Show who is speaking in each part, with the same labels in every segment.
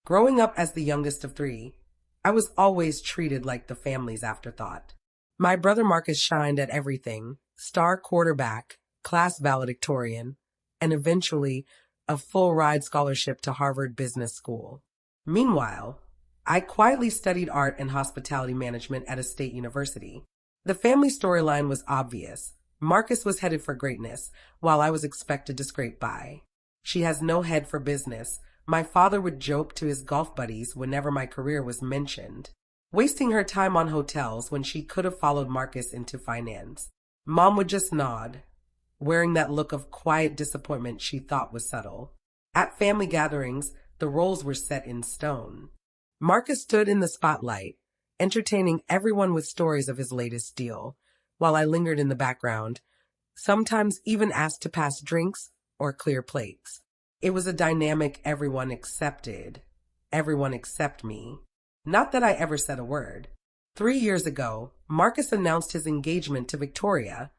Speaker 1: Growing up as the youngest of three, I was always treated like the family's afterthought. My brother Marcus shined at everything: star quarterback, class valedictorian, and eventually a full ride scholarship to Harvard Business School. Meanwhile, I quietly studied art and hospitality management at a state university. The family storyline was obvious. Marcus was headed for greatness, while I was expected to scrape by. She has no head for business. My father would joke to his golf buddies whenever my career was mentioned, wasting her time on hotels when she could have followed Marcus into finance. Mom would just nod, wearing that look of quiet disappointment she thought was subtle. At family gatherings, the roles were set in stone. Marcus stood in the spotlight, entertaining everyone with stories of his latest deal, while I lingered in the background, sometimes even asked to pass drinks or clear plates. It was a dynamic everyone accepted. Everyone except me. Not that I ever said a word. 3 years ago, Marcus announced his engagement to Victoria,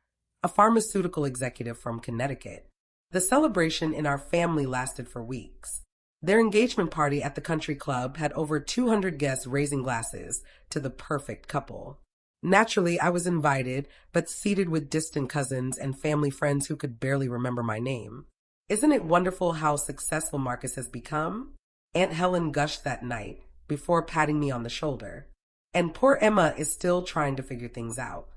Speaker 1: a pharmaceutical executive from Connecticut. The celebration in our family lasted for weeks. Their engagement party at the country club had over 200 guests raising glasses to the perfect couple. Naturally, I was invited, but seated with distant cousins and family friends who could barely remember my name. Isn't it wonderful how successful Marcus has become? Aunt Helen gushed that night, before patting me on the shoulder. And poor Emma is still trying to figure things out.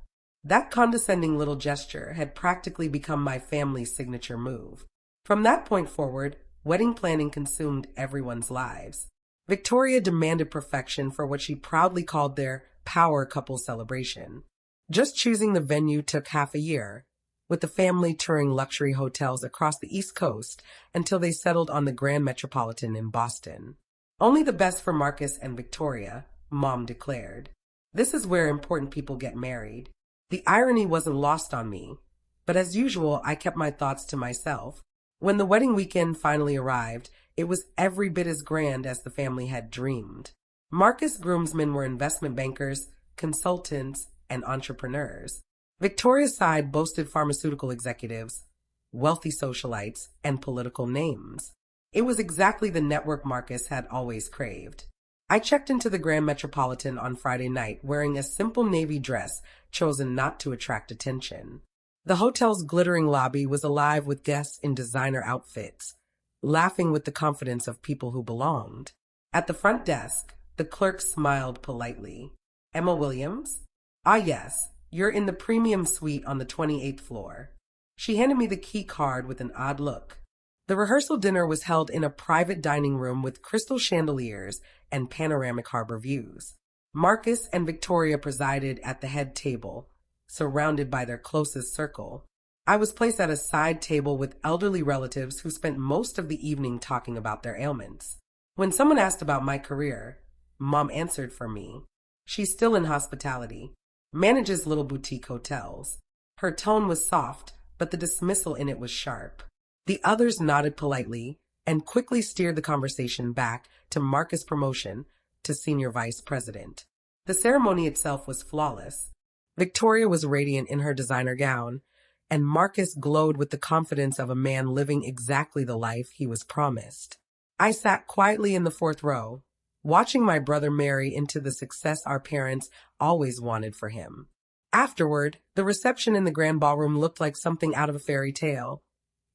Speaker 1: That condescending little gesture had practically become my family's signature move. From that point forward, wedding planning consumed everyone's lives. Victoria demanded perfection for what she proudly called their power couple celebration. Just choosing the venue took half a year, with the family touring luxury hotels across the East Coast until they settled on the Grand Metropolitan in Boston. Only the best for Marcus and Victoria, Mom declared. This is where important people get married. The irony wasn't lost on me, but as usual, I kept my thoughts to myself. When the wedding weekend finally arrived, it was every bit as grand as the family had dreamed. Marcus' groomsmen were investment bankers, consultants, and entrepreneurs. Victoria's side boasted pharmaceutical executives, wealthy socialites, and political names. It was exactly the network Marcus had always craved. I checked into the Grand Metropolitan on Friday night wearing a simple navy dress chosen not to attract attention. The hotel's glittering lobby was alive with guests in designer outfits, laughing with the confidence of people who belonged. At the front desk, the clerk smiled politely. Emma Williams? Ah, yes, you're in the premium suite on the 28th floor. She handed me the key card with an odd look. The rehearsal dinner was held in a private dining room with crystal chandeliers and panoramic harbor views. Marcus and Victoria presided at the head table, surrounded by their closest circle. I was placed at a side table with elderly relatives who spent most of the evening talking about their ailments. When someone asked about my career, Mom answered for me. She's still in hospitality, manages little boutique hotels. Her tone was soft, but the dismissal in it was sharp. The others nodded politely and quickly steered the conversation back to Marcus' promotion to senior vice president. The ceremony itself was flawless. Victoria was radiant in her designer gown, and Marcus glowed with the confidence of a man living exactly the life he was promised. I sat quietly in the fourth row, watching my brother marry into the success our parents always wanted for him. Afterward, the reception in the grand ballroom looked like something out of a fairy tale.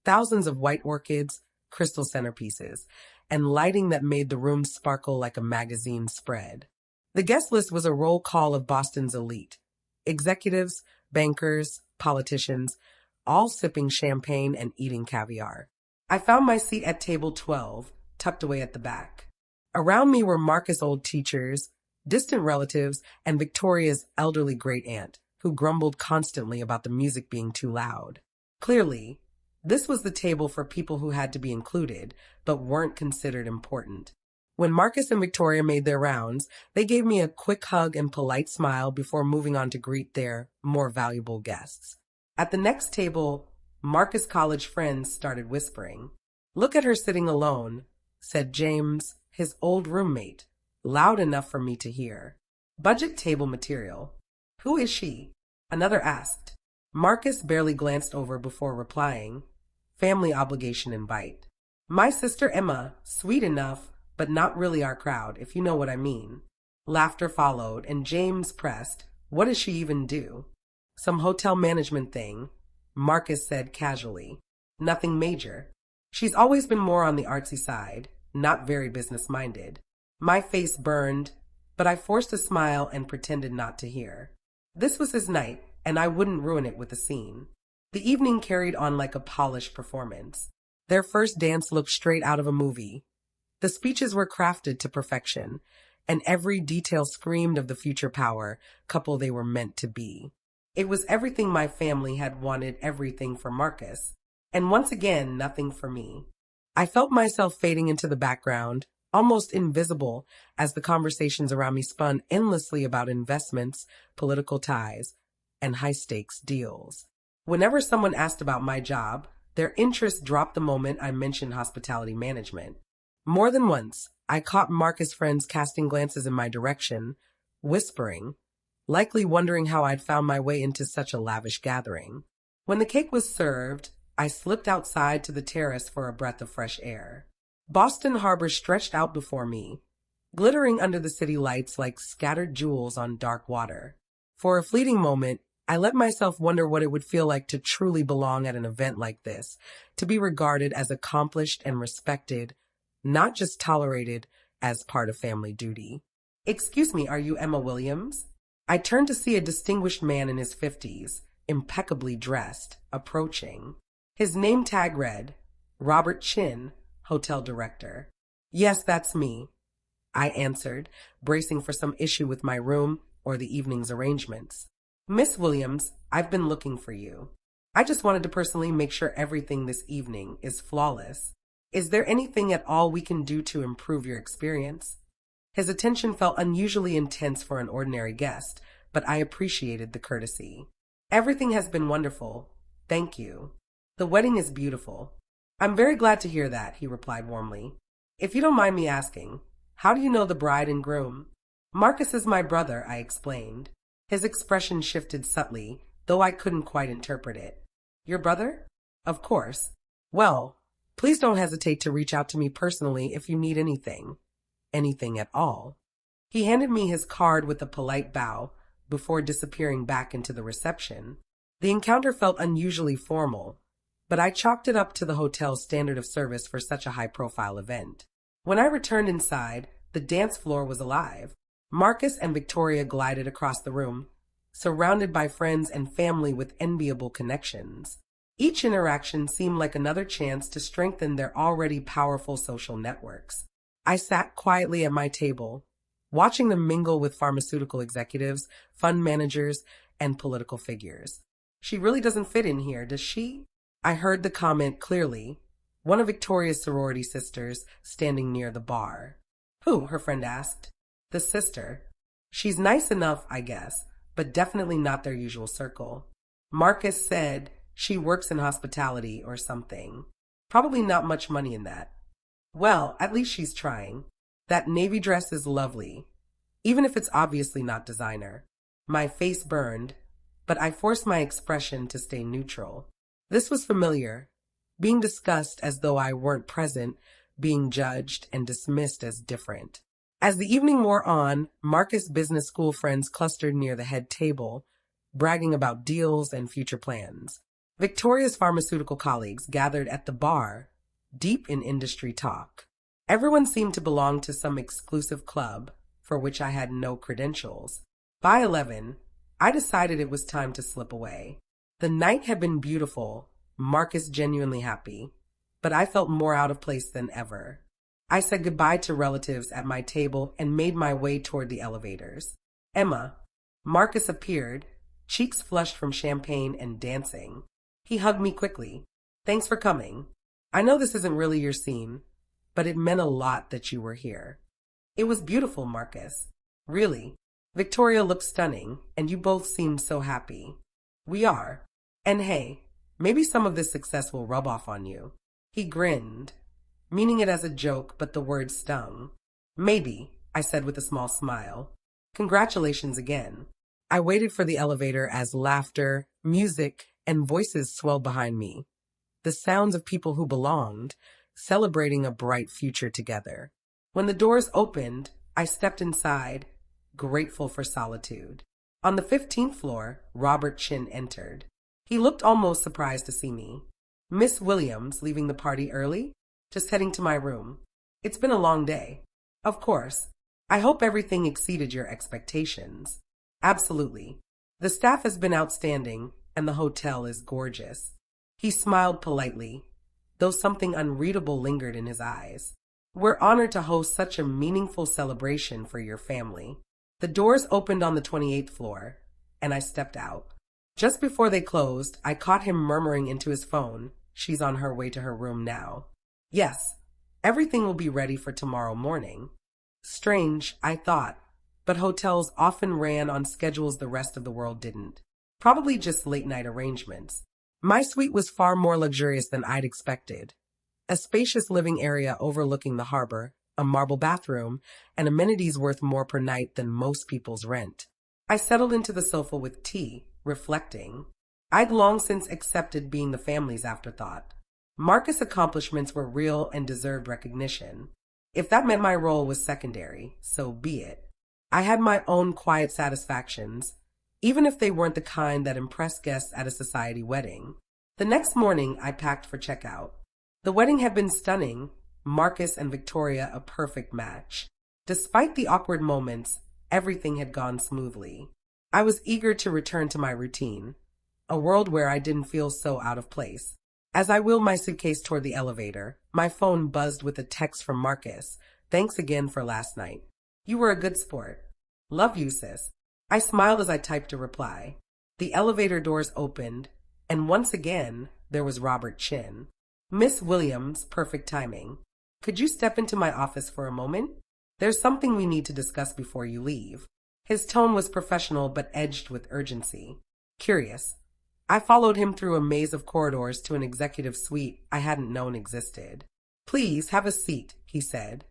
Speaker 1: Thousands of white orchids, crystal centerpieces, and lighting that made the room sparkle like a magazine spread. The guest list was a roll call of Boston's elite. Executives, bankers, politicians, all sipping champagne and eating caviar. I found my seat at table 12, tucked away at the back. Around me were Marcus' old teachers, distant relatives, and Victoria's elderly great-aunt, who grumbled constantly about the music being too loud. Clearly, this was the table for people who had to be included, but weren't considered important. When Marcus and Victoria made their rounds, they gave me a quick hug and polite smile before moving on to greet their more valuable guests. At the next table, Marcus' college friends started whispering. "Look at her sitting alone," said James, his old roommate, loud enough for me to hear. "Budget table material. Who is she?" Another asked. Marcus barely glanced over before replying. "Family obligation invite. My sister Emma, sweet enough, but not really our crowd, if you know what I mean. Laughter followed, and James pressed, "What does she even do?" "Some hotel management thing," Marcus said casually. "Nothing major. She's always been more on the artsy side, not very business-minded." My face burned, but I forced a smile and pretended not to hear. This was his night, and I wouldn't ruin it with a scene. The evening carried on like a polished performance. Their first dance looked straight out of a movie. The speeches were crafted to perfection, and every detail screamed of the future power couple they were meant to be. It was everything my family had wanted, everything for Marcus, and once again, nothing for me. I felt myself fading into the background, almost invisible, as the conversations around me spun endlessly about investments, political ties, and high-stakes deals. Whenever someone asked about my job, their interest dropped the moment I mentioned hospitality management. More than once, I caught Marcus' friends casting glances in my direction, whispering, likely wondering how I'd found my way into such a lavish gathering. When the cake was served, I slipped outside to the terrace for a breath of fresh air. Boston Harbor stretched out before me, glittering under the city lights like scattered jewels on dark water. For a fleeting moment, I let myself wonder what it would feel like to truly belong at an event like this, to be regarded as accomplished and respected, not just tolerated as part of family duty. "Excuse me, are you Emma Williams?" I turned to see a distinguished man in his 50s, impeccably dressed, approaching. His name tag read, Robert Chin, hotel director. "Yes, that's me," I answered, bracing for some issue with my room or the evening's arrangements. "Miss Williams, I've been looking for you. I just wanted to personally make sure everything this evening is flawless. Is there anything at all we can do to improve your experience?" His attention felt unusually intense for an ordinary guest, but I appreciated the courtesy. "Everything has been wonderful. Thank you. The wedding is beautiful." "I'm very glad to hear that," he replied warmly. "If you don't mind me asking, how do you know the bride and groom?" "Marcus is my brother," I explained. His expression shifted subtly, though I couldn't quite interpret it. "Your brother?" "Of course." "Well, please don't hesitate to reach out to me personally if you need anything. Anything at all." He handed me his card with a polite bow before disappearing back into the reception. The encounter felt unusually formal, but I chalked it up to the hotel's standard of service for such a high-profile event. When I returned inside, the dance floor was alive. Marcus and Victoria glided across the room, surrounded by friends and family with enviable connections. Each interaction seemed like another chance to strengthen their already powerful social networks. I sat quietly at my table, watching them mingle with pharmaceutical executives, fund managers, and political figures. "She really doesn't fit in here, does she?" I heard the comment clearly, one of Victoria's sorority sisters standing near the bar. "Who?" her friend asked. "The sister. She's nice enough, I guess, but definitely not their usual circle. Marcus said she works in hospitality or something. Probably not much money in that. Well, at least she's trying. That navy dress is lovely, even if it's obviously not designer." My face burned, but I forced my expression to stay neutral. This was familiar, being discussed as though I weren't present, being judged and dismissed as different. As the evening wore on, Marcus' business school friends clustered near the head table, bragging about deals and future plans. Victoria's pharmaceutical colleagues gathered at the bar, deep in industry talk. Everyone seemed to belong to some exclusive club, for which I had no credentials. By 11, I decided it was time to slip away. The night had been beautiful, Marcus genuinely happy, but I felt more out of place than ever. I said goodbye to relatives at my table and made my way toward the elevators. "Emma." Marcus appeared, cheeks flushed from champagne and dancing. He hugged me quickly. "Thanks for coming. I know this isn't really your scene, but it meant a lot that you were here." "It was beautiful, Marcus. Really. Victoria looked stunning, and you both seemed so happy." "We are. And hey, maybe some of this success will rub off on you." He grinned, meaning it as a joke, but the word stung. "Maybe," I said with a small smile. "Congratulations again." I waited for the elevator as laughter, music, and voices swelled behind me. The sounds of people who belonged, celebrating a bright future together. When the doors opened, I stepped inside, grateful for solitude. On the 15th floor, Robert Chin entered. He looked almost surprised to see me. Miss Williams, leaving the party early? Just heading to my room. It's been a long day. Of course. I hope everything exceeded your expectations. Absolutely. The staff has been outstanding, and the hotel is gorgeous. He smiled politely, though something unreadable lingered in his eyes. We're honored to host such a meaningful celebration for your family. The doors opened on the 28th floor, and I stepped out. Just before they closed, I caught him murmuring into his phone, "She's on her way to her room now." Yes, everything will be ready for tomorrow morning. Strange, I thought, but hotels often ran on schedules the rest of the world didn't. Probably just late-night arrangements. My suite was far more luxurious than I'd expected. A spacious living area overlooking the harbor, a marble bathroom, and amenities worth more per night than most people's rent. I settled into the sofa with tea, reflecting. I'd long since accepted being the family's afterthought. Marcus' accomplishments were real and deserved recognition. If that meant my role was secondary, so be it. I had my own quiet satisfactions, even if they weren't the kind that impress guests at a society wedding. The next morning, I packed for checkout. The wedding had been stunning, Marcus and Victoria a perfect match. Despite the awkward moments, everything had gone smoothly. I was eager to return to my routine, a world where I didn't feel so out of place. As I wheeled my suitcase toward the elevator, my phone buzzed with a text from Marcus. "Thanks again for last night. You were a good sport. Love you, sis." I smiled as I typed a reply. The elevator doors opened, and once again, there was Robert Chin. "Miss Williams, perfect timing. Could you step into my office for a moment? There's something we need to discuss before you leave." His tone was professional but edged with urgency. Curious, I followed him through a maze of corridors to an executive suite I hadn't known existed. "Please have a seat," he said,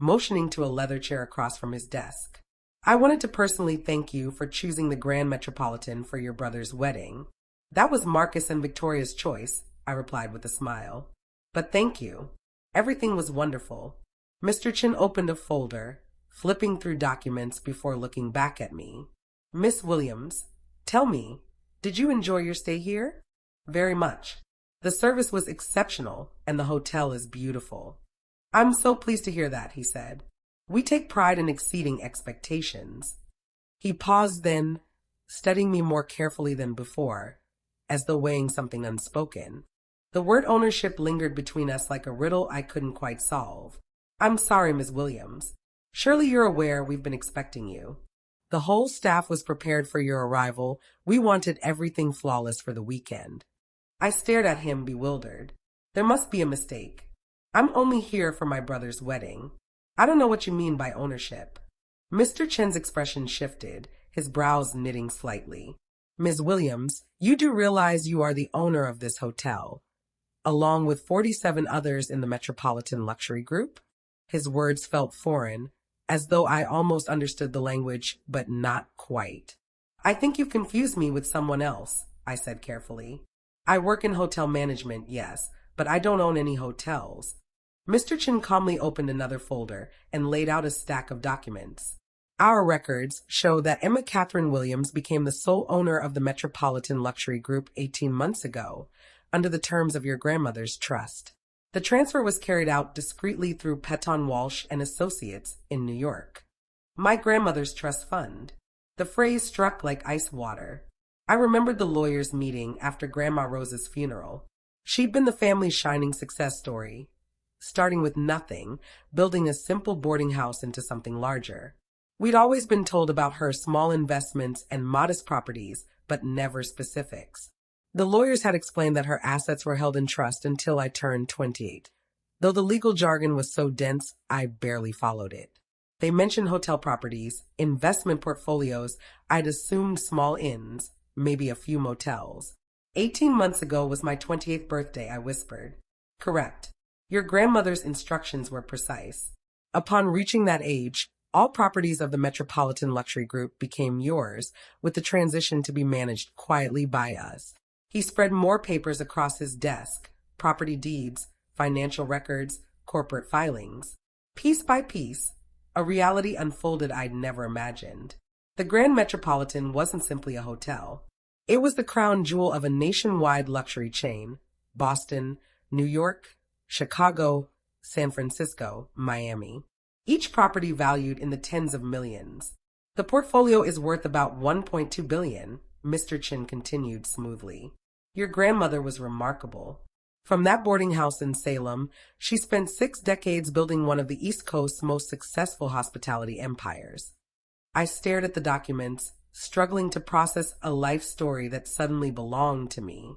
Speaker 1: motioning to a leather chair across from his desk. "I wanted to personally thank you for choosing the Grand Metropolitan for your brother's wedding." "That was Marcus and Victoria's choice," I replied with a smile. "But thank you. Everything was wonderful." Mr. Chin opened a folder, flipping through documents before looking back at me. "Miss Williams, tell me, did you enjoy your stay here?" "Very much. The service was exceptional, and the hotel is beautiful." "I'm so pleased to hear that," he said. "We take pride in exceeding expectations." He paused then, studying me more carefully than before, as though weighing something unspoken. The word ownership lingered between us like a riddle I couldn't quite solve. "I'm sorry, Ms. Williams. Surely you're aware we've been expecting you. The whole staff was prepared for your arrival. We wanted everything flawless for the weekend." I stared at him, bewildered. There must be a mistake. I'm only here for my brother's wedding. I don't know what you mean by ownership. Mr. Chen's expression shifted, his brows knitting slightly. "Ms. Williams, you do realize you are the owner of this hotel, along with 47 others in the Metropolitan Luxury Group?" His words felt foreign, as though I almost understood the language, but not quite. "I think you've confused me with someone else," I said carefully. "I work in hotel management, yes, but I don't own any hotels." Mr. Chin calmly opened another folder and laid out a stack of documents. "Our records show that Emma Catherine Williams became the sole owner of the Metropolitan Luxury Group 18 months ago, under the terms of your grandmother's trust. The transfer was carried out discreetly through Peton Walsh and Associates in New York. My grandmother's trust fund." The phrase struck like ice water. I remembered the lawyers' meeting after Grandma Rose's funeral. She'd been the family's shining success story, starting with nothing, building a simple boarding house into something larger. We'd always been told about her small investments and modest properties, but never specifics. The lawyers had explained that her assets were held in trust until I turned 28. Though the legal jargon was so dense, I barely followed it. They mentioned hotel properties, investment portfolios. I'd assumed small inns, maybe a few motels. 18 months ago was my 28th birthday, I whispered. "Correct. Your grandmother's instructions were precise. Upon reaching that age, all properties of the Metropolitan Luxury Group became yours, with the transition to be managed quietly by us." He spread more papers across his desk, property deeds, financial records, corporate filings. Piece by piece, a reality unfolded I'd never imagined. The Grand Metropolitan wasn't simply a hotel. It was the crown jewel of a nationwide luxury chain: Boston, New York, Chicago, San Francisco, Miami. Each property valued in the tens of millions. The portfolio is worth about 1.2 billion, Mr. Chin continued smoothly. Your grandmother was remarkable. From that boarding house in Salem, she spent 6 decades building one of the East Coast's most successful hospitality empires. I stared at the documents, struggling to process a life story that suddenly belonged to me.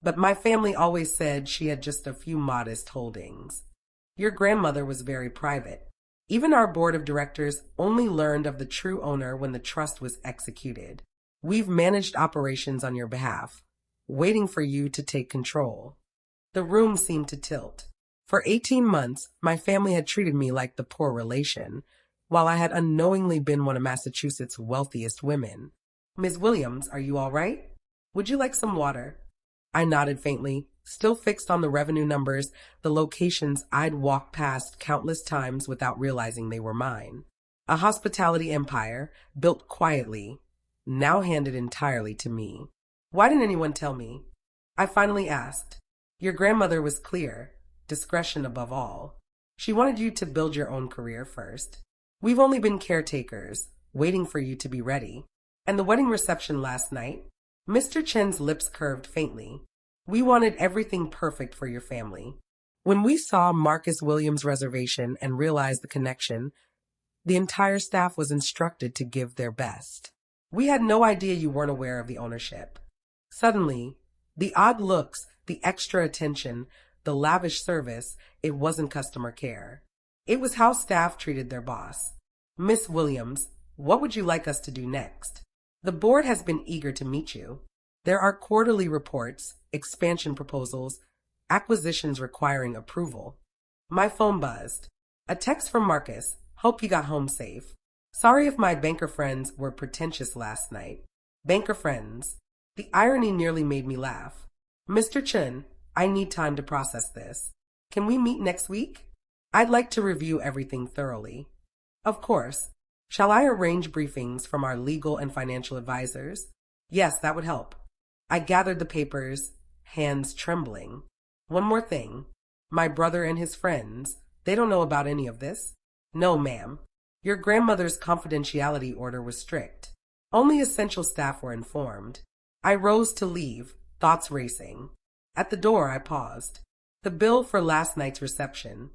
Speaker 1: But my family always said she had just a few modest holdings. Your grandmother was very private. Even our board of directors only learned of the true owner when the trust was executed. We've managed operations on your behalf, waiting for you to take control. The room seemed to tilt. For 18 months, my family had treated me like the poor relation, while I had unknowingly been one of Massachusetts' wealthiest women. Ms. Williams, are you all right? Would you like some water? I nodded faintly, still fixed on the revenue numbers, the locations I'd walked past countless times without realizing they were mine. A hospitality empire, built quietly, now handed entirely to me. Why didn't anyone tell me? I finally asked. Your grandmother was clear, discretion above all. She wanted you to build your own career first. We've only been caretakers, waiting for you to be ready. And the wedding reception last night? Mr. Chen's lips curved faintly. We wanted everything perfect for your family. When we saw Marcus Williams' reservation and realized the connection, the entire staff was instructed to give their best. We had no idea you weren't aware of the ownership. Suddenly, the odd looks, the extra attention, the lavish service, it wasn't customer care. It was how staff treated their boss. Miss Williams, what would you like us to do next? The board has been eager to meet you. There are quarterly reports, expansion proposals, acquisitions requiring approval. My phone buzzed. A text from Marcus. Hope you got home safe. Sorry if my banker friends were pretentious last night. Banker friends. The irony nearly made me laugh. Mr. Chen, I need time to process this. Can we meet next week? I'd like to review everything thoroughly. Of course. Shall I arrange briefings from our legal and financial advisors? Yes, that would help. I gathered the papers, hands trembling. One more thing. My brother and his friends, they don't know about any of this? No, ma'am. Your grandmother's confidentiality order was strict. Only essential staff were informed. I rose to leave, thoughts racing. At the door, I paused. The bill for last night's reception.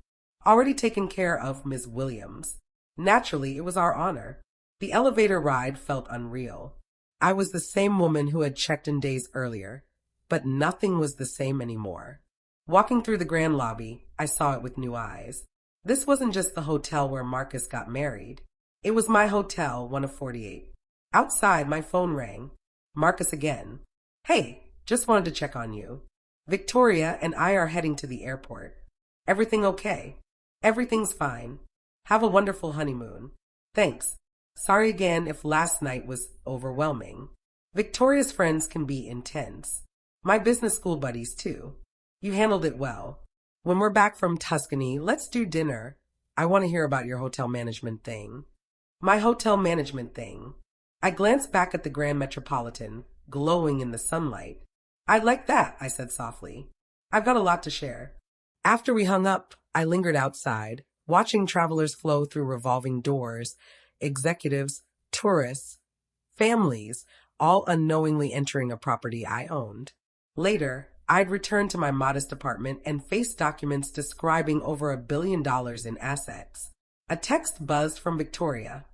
Speaker 1: Already taken care of, Ms. Williams. Naturally, it was our honor. The elevator ride felt unreal. I was the same woman who had checked in days earlier, but nothing was the same anymore. Walking through the grand lobby, I saw it with new eyes. This wasn't just the hotel where Marcus got married. It was my hotel, one of 48. Outside, my phone rang. Marcus again. Hey, just wanted to check on you. Victoria and I are heading to the airport. Everything okay? Everything's fine. Have a wonderful honeymoon. Thanks. Sorry again if last night was overwhelming. Victoria's friends can be intense. My business school buddies, too. You handled it well. When we're back from Tuscany, let's do dinner. I want to hear about your hotel management thing. My hotel management thing. I glanced back at the Grand Metropolitan, glowing in the sunlight. I like that, I said softly. I've got a lot to share. After we hung up, I lingered outside, watching travelers flow through revolving doors, executives, tourists, families, all unknowingly entering a property I owned. Later, I'd return to my modest apartment and face documents describing over $1 billion in assets. A text buzzed from Victoria.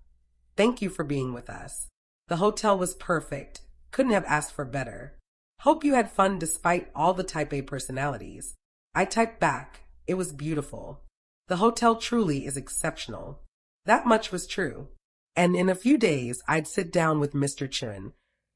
Speaker 1: Thank you for being with us. The hotel was perfect. Couldn't have asked for better. Hope you had fun despite all the Type A personalities. I typed back. It was beautiful. The hotel truly is exceptional. That much was true. And in a few days, I'd sit down with Mr. Chen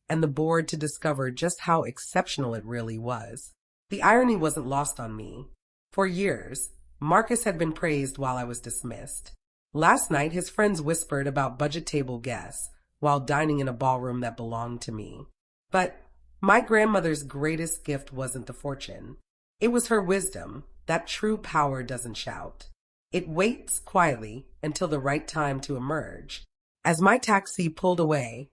Speaker 1: and the board to discover just how exceptional it really was. The irony wasn't lost on me. For years, Marcus had been praised while I was dismissed. Last night, his friends whispered about budget table guests while dining in a ballroom that belonged to me. But my grandmother's greatest gift wasn't the fortune. It was her wisdom, that true power doesn't shout. It waits quietly until the right time to emerge. As my taxi pulled away,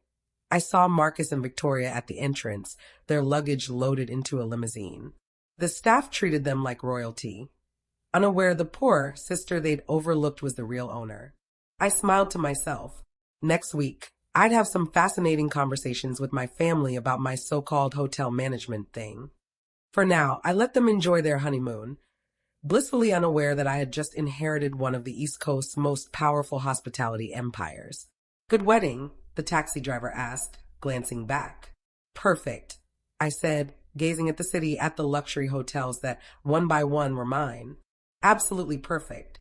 Speaker 1: I saw Marcus and Victoria at the entrance, their luggage loaded into a limousine. The staff treated them like royalty, unaware the poor sister they'd overlooked was the real owner. I smiled to myself. Next week, I'd have some fascinating conversations with my family about my so-called hotel management thing. For now, I let them enjoy their honeymoon, blissfully unaware that I had just inherited one of the East Coast's most powerful hospitality empires. Good wedding, the taxi driver asked, glancing back. Perfect, I said, gazing at the city, at the luxury hotels that one by one were mine. Absolutely perfect.